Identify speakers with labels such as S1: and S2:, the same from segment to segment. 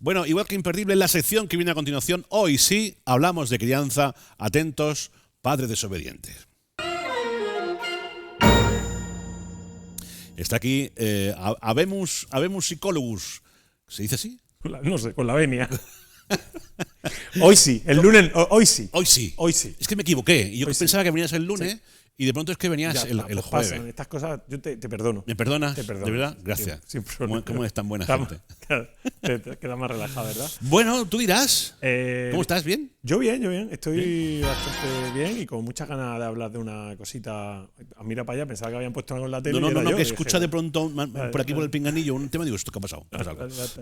S1: Bueno, igual que imperdible la sección que viene a continuación, hoy sí hablamos de crianza. Atentos, padres desobedientes. Está aquí Habemus Psicólogos. ¿Se dice así?
S2: No sé, con la venia. Hoy sí, el lunes, hoy sí.
S1: Hoy sí.
S2: Hoy sí.
S1: Es que me equivoqué. Yo
S2: Hoy
S1: pensaba
S2: sí.
S1: que venías el lunes y de pronto es que venías
S2: Ya
S1: el
S2: está, pues
S1: jueves.
S2: pasan estas cosas, yo te perdono.
S1: ¿Me perdonas?
S2: Te perdono.
S1: ¿De verdad? Gracias.
S2: Sin problema.
S1: ¿Cómo es tan buena
S2: Está
S1: gente?
S2: te queda más relajado, ¿verdad?
S1: Bueno, tú dirás. ¿Cómo estás? ¿Bien?
S2: Yo bien. Estoy bastante bien y con muchas ganas de hablar de una cosita. Mira para allá, pensaba que habían puesto algo en la tele.
S1: No,
S2: yo,
S1: que
S2: dije,
S1: escucha de pronto por aquí por el pinganillo un tema y digo, ¿esto qué ha pasado?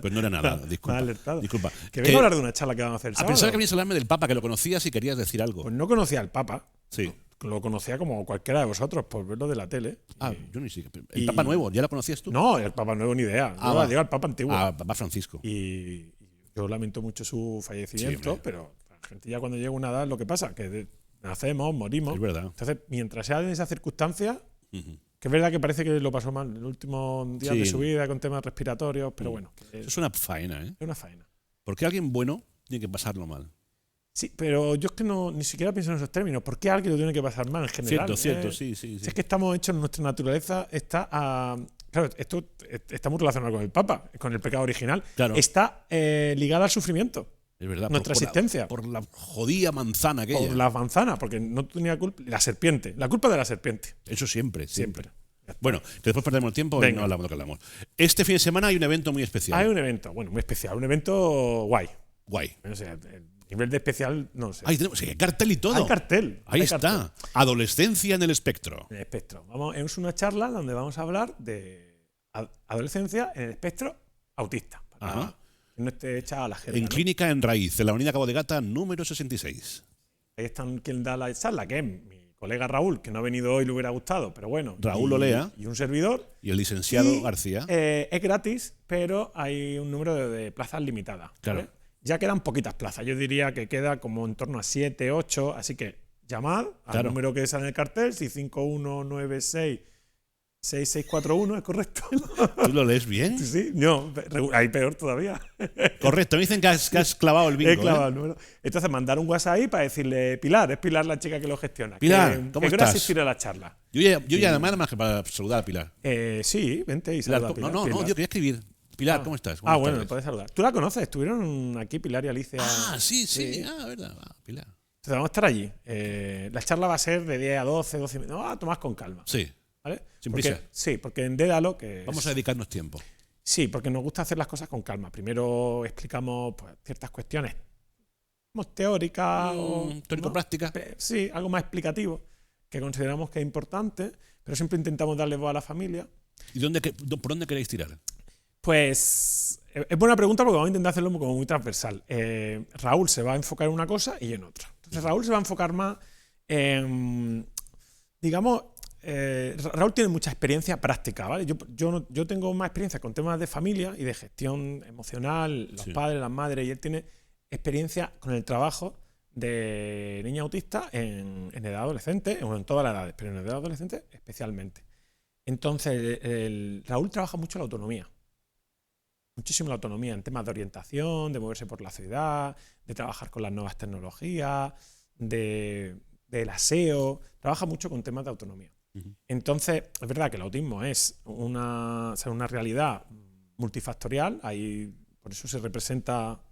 S1: Pues no era nada, disculpa. Disculpa.
S2: Que vengo a hablar de una charla que vamos a hacer el sábado.
S1: Pensaba que venías a hablarme del Papa, que lo conocías y querías decir algo.
S2: Pues no conocía al Papa.
S1: Sí.
S2: Lo conocía como cualquiera de vosotros por verlo de la tele.
S1: Yo ni siquiera. ¿El Papa Nuevo? ¿Ya lo conocías tú?
S2: No, el Papa Nuevo ni idea. Llega el Papa Antiguo.
S1: Papa Francisco.
S2: Y yo lamento mucho su fallecimiento,
S1: Sí,
S2: pero la gente ya cuando llega a una edad, lo que pasa, que nacemos, morimos.
S1: Es verdad.
S2: Entonces, mientras sea en esas circunstancias, que es verdad que parece que lo pasó mal en el último día de su vida con temas respiratorios, pero bueno.
S1: Eso es una faena, ¿eh?
S2: Es una faena.
S1: Porque alguien bueno tiene que pasarlo mal.
S2: Sí, pero yo es que ni siquiera pienso en esos términos. ¿Por qué alguien lo tiene que pasar mal en general?
S1: Cierto, sí.
S2: Si es que estamos hechos, nuestra naturaleza está claro, esto está muy relacionado con el Papa, con el pecado original.
S1: Claro.
S2: Está ligada al sufrimiento.
S1: Es verdad.
S2: Nuestra existencia.
S1: Por la jodida manzana aquella.
S2: Por la manzana, porque no tenía culpa. La serpiente. La culpa de la serpiente.
S1: Eso siempre. Bueno, que después perdemos el tiempo y no hablamos de lo que hablamos. Este fin de semana hay un evento muy especial.
S2: Hay un evento, muy especial. Un evento guay.
S1: Guay.
S2: O sea, el nivel de especial, no sé.
S1: Ahí tenemos cartel y todo.
S2: Hay cartel.
S1: Ahí está.
S2: Cartel.
S1: Adolescencia en el espectro.
S2: En el espectro. Es una charla donde vamos a hablar de adolescencia en el espectro autista. Para que no esté hecha a la jerga.
S1: En Clínica en Raíz, en la avenida Cabo de Gata, número 66.
S2: Ahí está quien da la charla, que es mi colega Raúl, que no ha venido hoy, le hubiera gustado, pero bueno.
S1: Raúl Olea.
S2: Y un servidor.
S1: Y el licenciado García.
S2: Es gratis, pero hay un número de plazas limitadas.
S1: Claro.
S2: ¿Vale? Ya quedan poquitas plazas. Yo diría que queda como en torno a 7, 8. Así que llamad al número que sale en el cartel, 65196 6641, ¿es correcto?
S1: ¿Tú lo lees bien?
S2: Sí, no, hay peor todavía.
S1: Correcto, me dicen que has clavado el bingo.
S2: He clavado el número. Entonces, mandar un WhatsApp ahí para decirle, Pilar, es Pilar la chica que lo gestiona.
S1: Pilar, ¿cómo estás?
S2: Asistir a la charla.
S1: Yo ya además que para saludar a Pilar.
S2: Sí, vente y saluda a Pilar.
S1: No, yo quería escribir. Pilar, ¿cómo estás?
S2: Bueno, me puedes saludar. Tú la conoces, estuvieron aquí Pilar y Alicia.
S1: Sí. Verdad, Pilar.
S2: Entonces vamos a estar allí. La charla va a ser de 10 a 12 y media. No, tomás con calma.
S1: Sí.
S2: ¿Vale?
S1: Sin prisa.
S2: Sí, porque en Dédalo que
S1: vamos a dedicarnos tiempo.
S2: Sí, porque nos gusta hacer las cosas con calma. Primero explicamos ciertas cuestiones teóricas o
S1: teórico-prácticas.
S2: Sí, algo más explicativo que consideramos que es importante, pero siempre intentamos darle voz a la familia.
S1: ¿Y por dónde queréis tirar?
S2: Pues es buena pregunta porque vamos a intentar hacerlo como muy transversal. Raúl se va a enfocar en una cosa y en otra. Entonces Raúl se va a enfocar más en, digamos, Raúl tiene mucha experiencia práctica, ¿vale? Yo tengo más experiencia con temas de familia y de gestión emocional, los padres, las madres, y él tiene experiencia con el trabajo de niña autista en edad adolescente, o en todas las edades, pero en edad adolescente especialmente. Entonces, Raúl trabaja mucho la autonomía. Muchísimo la autonomía en temas de orientación, de moverse por la ciudad, de trabajar con las nuevas tecnologías, del aseo. Trabaja mucho con temas de autonomía. Entonces, es verdad que el autismo es una realidad multifactorial. Por eso se representa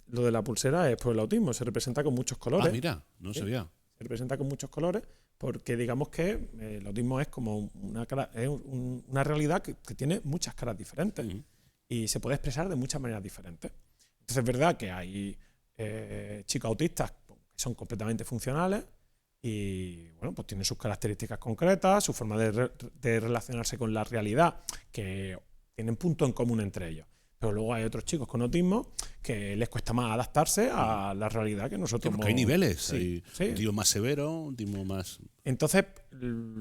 S2: lo de la pulsera, es por el autismo. Se representa con muchos colores.
S1: Mira, no sabía.
S2: Se representa con muchos colores porque digamos que el autismo es como una realidad que tiene muchas caras diferentes. Y se puede expresar de muchas maneras diferentes. Entonces es verdad que hay chicos autistas que son completamente funcionales y bueno, pues tienen sus características concretas, su forma de relacionarse con la realidad, que tienen puntos en común entre ellos. Pero luego hay otros chicos con autismo que les cuesta más adaptarse a la realidad que nosotros.
S1: Porque hay niveles, hay un tipo más severo, un tipo más...
S2: Entonces,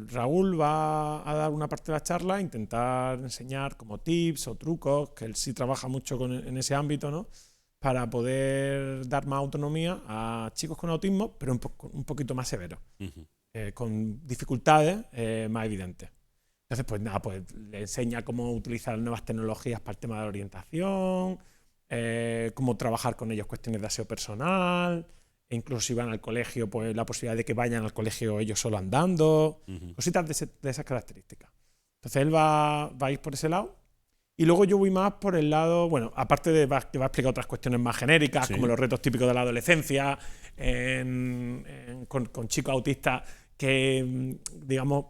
S2: Raúl va a dar una parte de la charla, intentar enseñar como tips o trucos, que él sí trabaja mucho en ese ámbito, ¿no? Para poder dar más autonomía a chicos con autismo, pero un poquito más severos, con dificultades más evidentes. Entonces, pues nada, pues le enseña cómo utilizar nuevas tecnologías para el tema de la orientación, cómo trabajar con ellos cuestiones de aseo personal, e incluso si van al colegio, pues la posibilidad de que vayan al colegio ellos solo andando, cositas de esas características. Entonces él va a ir por ese lado. Y luego yo voy más por el lado, bueno, aparte de que va a explicar otras cuestiones más genéricas, como los retos típicos de la adolescencia, con chicos autistas que, digamos,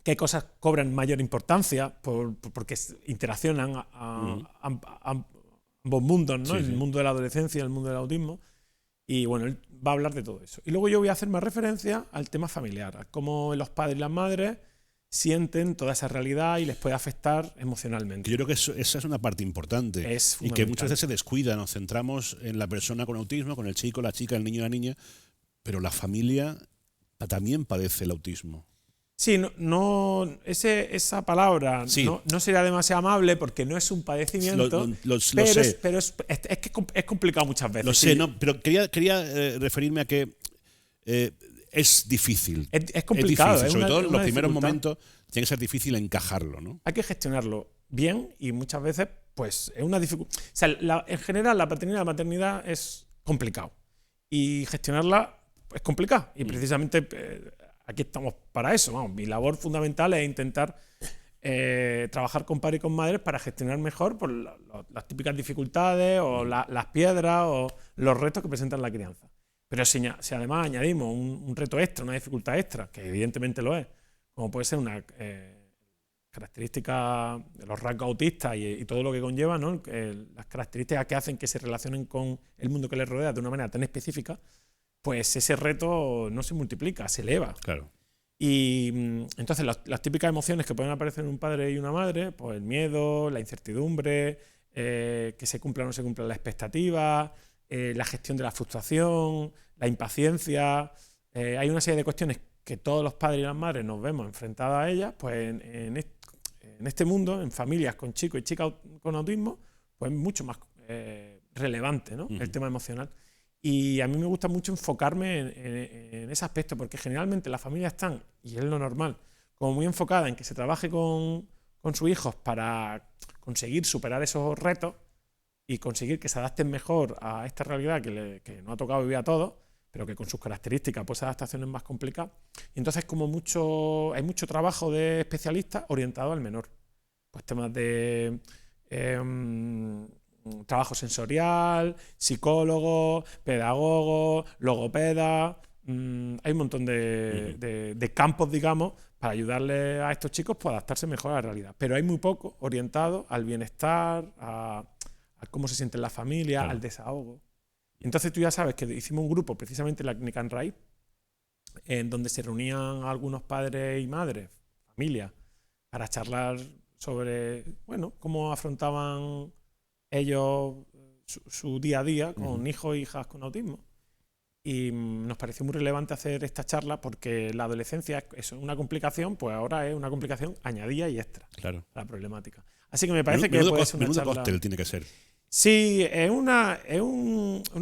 S2: qué cosas cobran mayor importancia porque interaccionan a ambos mundos, ¿no? El mundo de la adolescencia y el mundo del autismo. Y bueno, él va a hablar de todo eso. Y luego yo voy a hacer más referencia al tema familiar, a cómo los padres y las madres sienten toda esa realidad y les puede afectar emocionalmente.
S1: Yo creo que esa es una parte importante y que muchas veces se descuida. Nos centramos en la persona con autismo, con el chico, la chica, el niño, la niña, pero la familia también padece el autismo.
S2: Sí, esa palabra no sería demasiado amable porque no es un padecimiento,
S1: lo sé.
S2: Pero es complicado muchas veces.
S1: Lo sé, no, pero quería referirme a que es difícil.
S2: Es complicado.
S1: Es difícil, sobre todo en los primeros momentos tiene que ser difícil encajarlo, ¿no?
S2: Hay que gestionarlo bien y muchas veces pues es una dificultad. O sea, en general la paternidad y la maternidad es complicado y gestionarla es complicado y precisamente aquí estamos para eso. Vamos, mi labor fundamental es intentar trabajar con padres y con madres para gestionar mejor pues, las típicas dificultades o las piedras o los retos que presentan la crianza. Pero si además añadimos un reto extra, una dificultad extra, que evidentemente lo es, como puede ser una característica de los rasgos autistas y todo lo que conlleva, ¿no? Las características que hacen que se relacionen con el mundo que les rodea de una manera tan específica, pues ese reto no se multiplica, se eleva.
S1: Claro.
S2: Y entonces las típicas emociones que pueden aparecer en un padre y una madre, pues el miedo, la incertidumbre, que se cumpla o no se cumpla la expectativa, la gestión de la frustración, la impaciencia. Hay una serie de cuestiones que todos los padres y las madres nos vemos enfrentados a ellas, pues en este mundo, en familias con chicos y chicas con autismo, pues es mucho más relevante, ¿no? El tema emocional. Y a mí me gusta mucho enfocarme en ese aspecto, porque generalmente las familias están, y es lo normal, como muy enfocadas en que se trabaje con sus hijos para conseguir superar esos retos y conseguir que se adapten mejor a esta realidad que nos ha tocado vivir a todos, pero que con sus características pues esa adaptación es más complicada. Y entonces hay mucho trabajo de especialistas orientado al menor. Pues temas de trabajo sensorial, psicólogos, pedagogos, logopedas. Hay un montón de campos, digamos, para ayudarle a estos chicos pues, a adaptarse mejor a la realidad. Pero hay muy poco orientado al bienestar, a cómo se siente en la familia, al desahogo. Entonces tú ya sabes que hicimos un grupo precisamente en la clínica en Raíz, en donde se reunían algunos padres y madres, familias, para charlar sobre, bueno, cómo afrontaban ellos su día a día con hijos e hijas con autismo. Y nos pareció muy relevante hacer esta charla porque la adolescencia es una complicación, pues ahora es una complicación añadida y extra a la problemática. Así que me parece que puede ser una charla...
S1: cóctel tiene que ser.
S2: Sí, es una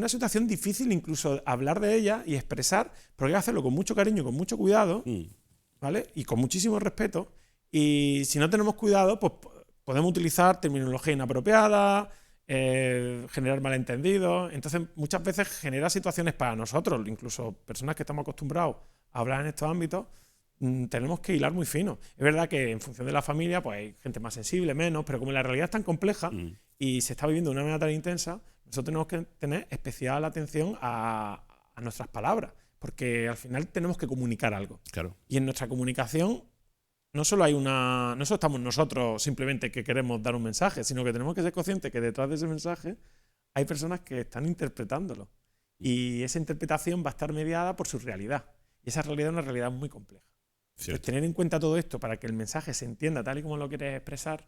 S2: situación difícil incluso hablar de ella y expresar, pero hay que hacerlo con mucho cariño, con mucho cuidado, ¿vale? Y con muchísimo respeto. Y si no tenemos cuidado, pues podemos utilizar terminología inapropiada, generar malentendidos. Entonces, muchas veces genera situaciones para nosotros, incluso personas que estamos acostumbrados a hablar en estos ámbitos, tenemos que hilar muy fino. Es verdad que en función de la familia, pues hay gente más sensible, menos, pero como la realidad es tan compleja y se está viviendo de una manera tan intensa, nosotros tenemos que tener especial atención a nuestras palabras, porque al final tenemos que comunicar algo.
S1: Claro.
S2: Y en nuestra comunicación no solo estamos nosotros simplemente que queremos dar un mensaje, sino que tenemos que ser conscientes que detrás de ese mensaje hay personas que están interpretándolo. Y esa interpretación va a estar mediada por su realidad. Y esa realidad es una realidad muy compleja. Pues tener en cuenta todo esto para que el mensaje se entienda tal y como lo quieres expresar,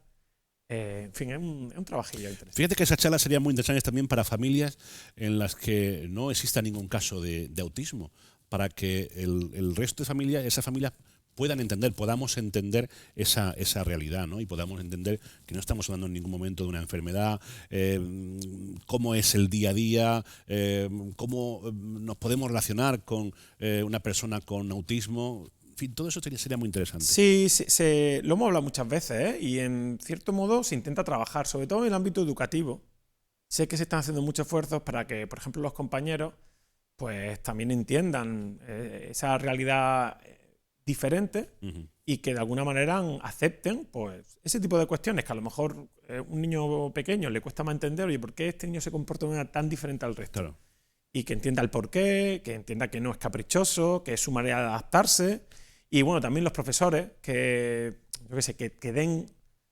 S2: en fin, es un trabajillo interesante.
S1: Fíjate que esas charlas serían muy interesantes también para familias en las que no exista ningún caso de autismo, para que el resto de familias, esas familias podamos entender esa realidad, ¿no? Y podamos entender que no estamos hablando en ningún momento de una enfermedad, cómo es el día a día, cómo nos podemos relacionar con una persona con autismo. En fin, todo eso sería muy interesante.
S2: Sí, lo hemos hablado muchas veces, ¿eh? Y en cierto modo se intenta trabajar, sobre todo en el ámbito educativo. sé que se están haciendo muchos esfuerzos para que, por ejemplo, los compañeros pues también entiendan esa realidad diferente y que de alguna manera acepten pues ese tipo de cuestiones que a lo mejor un niño pequeño le cuesta más entender, oye, ¿por qué este niño se comporta de manera tan diferente al resto?
S1: Claro.
S2: Y que entienda el porqué, que entienda que no es caprichoso, que es su manera de adaptarse. Y bueno, también los profesores que, yo qué sé, que den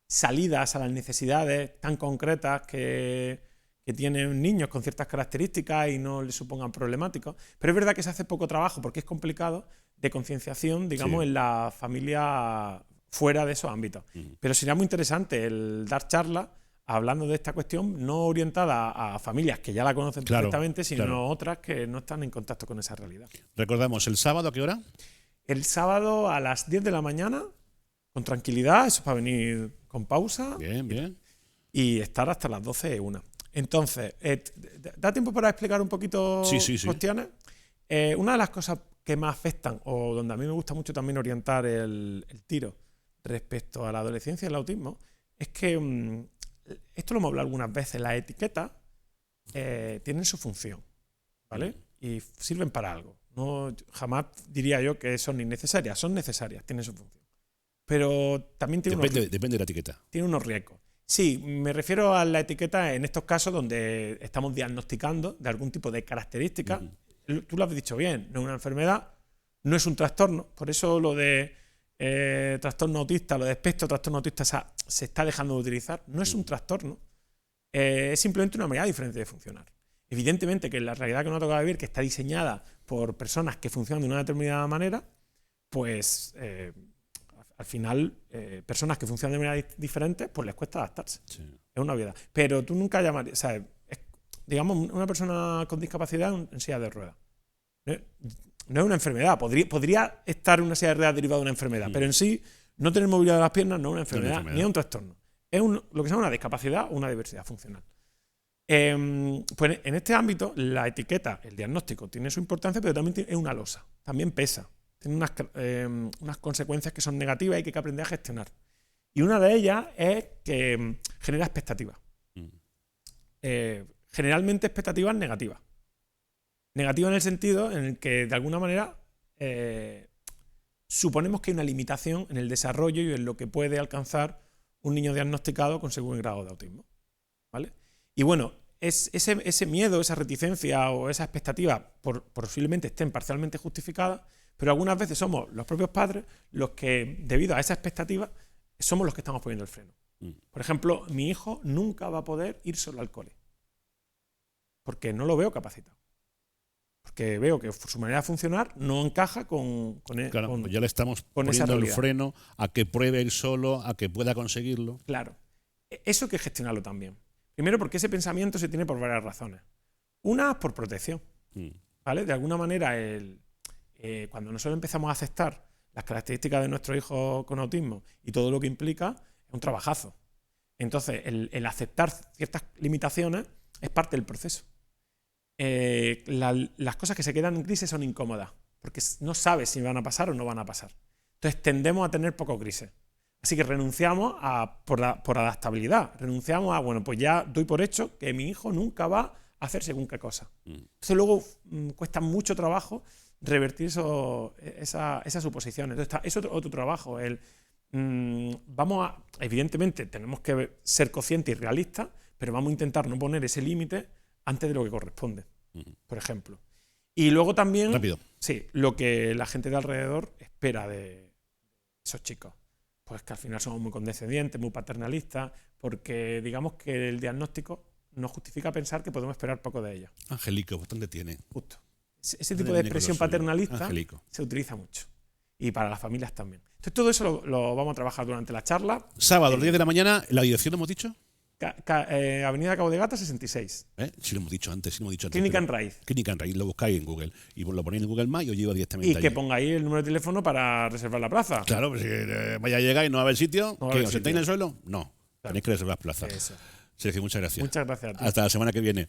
S2: salidas a las necesidades tan concretas que tienen niños con ciertas características y no les supongan problemáticos. Pero es verdad que se hace poco trabajo, porque es complicado, de concienciación, digamos, en la familia fuera de esos ámbitos. Pero sería muy interesante el dar charlas hablando de esta cuestión, no orientada a familias que ya la conocen perfectamente, sino otras que no están en contacto con esa realidad.
S1: Recordamos, ¿el sábado a qué hora?
S2: El sábado a las 10 de la mañana, con tranquilidad, eso es para venir con pausa.
S1: Bien.
S2: Y estar hasta las 12:01. Entonces, ¿da tiempo para explicar un poquito cuestiones? Una de las cosas que más afectan, o donde a mí me gusta mucho también orientar el tiro respecto a la adolescencia y el autismo, es que, esto lo hemos hablado algunas veces, las etiquetas tienen su función, ¿vale? Y sirven para algo. No, jamás diría yo que son innecesarias, son necesarias, tienen su función. Pero también
S1: depende de la etiqueta.
S2: Tiene unos riesgos. Sí, me refiero a la etiqueta en estos casos donde estamos diagnosticando de algún tipo de característica. Tú lo has dicho bien, no es una enfermedad, no es un trastorno. Por eso lo de trastorno autista, lo de espectro trastorno autista se está dejando de utilizar. No es un trastorno, es simplemente una manera diferente de funcionar. Evidentemente que la realidad que nos ha tocado vivir, que está diseñada por personas que funcionan de una determinada manera, pues al final, personas que funcionan de manera diferente, pues les cuesta adaptarse. Sí. Es una obviedad. Pero tú nunca llamarías, o sea, digamos, una persona con discapacidad en silla de ruedas. No es una enfermedad. Podría estar en una silla de ruedas derivada de una enfermedad, pero en sí, no tener movilidad de las piernas no es una enfermedad, ni es un trastorno. Es lo que se llama una discapacidad o una diversidad funcional. Pues en este ámbito, la etiqueta, el diagnóstico, tiene su importancia, pero también es una losa. También pesa. Tiene unas consecuencias que son negativas y que hay que aprender a gestionar. Y una de ellas es que genera expectativas. Generalmente expectativas negativas. Negativas en el sentido en el que, de alguna manera, suponemos que hay una limitación en el desarrollo y en lo que puede alcanzar un niño diagnosticado con según grado de autismo, ¿vale? Y bueno, ese miedo, esa reticencia o esa expectativa posiblemente estén parcialmente justificadas, pero algunas veces somos los propios padres los que, debido a esa expectativa, somos los que estamos poniendo el freno. Por ejemplo, mi hijo nunca va a poder ir solo al cole, porque no lo veo capacitado. Porque veo que su manera de funcionar no encaja con
S1: claro, ya le estamos poniendo el freno a que pruebe ir solo, a que pueda conseguirlo.
S2: Claro. Eso hay que gestionarlo también. Primero porque ese pensamiento se tiene por varias razones. Una, por protección. ¿Vale? De alguna manera, cuando nosotros empezamos a aceptar las características de nuestro hijo con autismo y todo lo que implica, es un trabajazo. Entonces, el aceptar ciertas limitaciones es parte del proceso. Las cosas que se quedan en crisis son incómodas, porque no sabes si van a pasar o no van a pasar. Entonces, tendemos a tener poco crisis. Así que renunciamos por adaptabilidad. Renunciamos a, bueno, pues ya doy por hecho que mi hijo nunca va a hacer según qué cosa. Entonces, luego cuesta mucho trabajo revertir esas suposiciones. Entonces, es otro trabajo. Evidentemente, tenemos que ser conscientes y realistas, pero vamos a intentar no poner ese límite antes de lo que corresponde, por ejemplo. Y luego también, sí, lo que la gente de alrededor espera de esos chicos. Pues que al final somos muy condescendientes, muy paternalistas, porque digamos que el diagnóstico nos justifica pensar que podemos esperar poco de ellos.
S1: Angelico, bastante tiene.
S2: Justo. Ese tipo de expresión paternalista se utiliza mucho. Y para las familias también. Entonces todo eso lo vamos a trabajar durante la charla.
S1: Sábado, 10 de la mañana, ¿la dirección hemos dicho?
S2: Avenida Cabo de Gata 66.
S1: Sí lo hemos dicho antes.
S2: Clínica en Raíz.
S1: Clínica en Raíz, lo buscáis en Google. Y lo ponéis en Google Maps y os lleva directamente allí.
S2: Y que pongáis el número de teléfono para reservar la plaza.
S1: Claro, pues si vaya a llegar y no va a haber sitio, ¿que os sentáis en el suelo? No, tenéis que reservar plaza. Sergio, muchas gracias.
S2: Muchas gracias a ti.
S1: Hasta la semana que viene.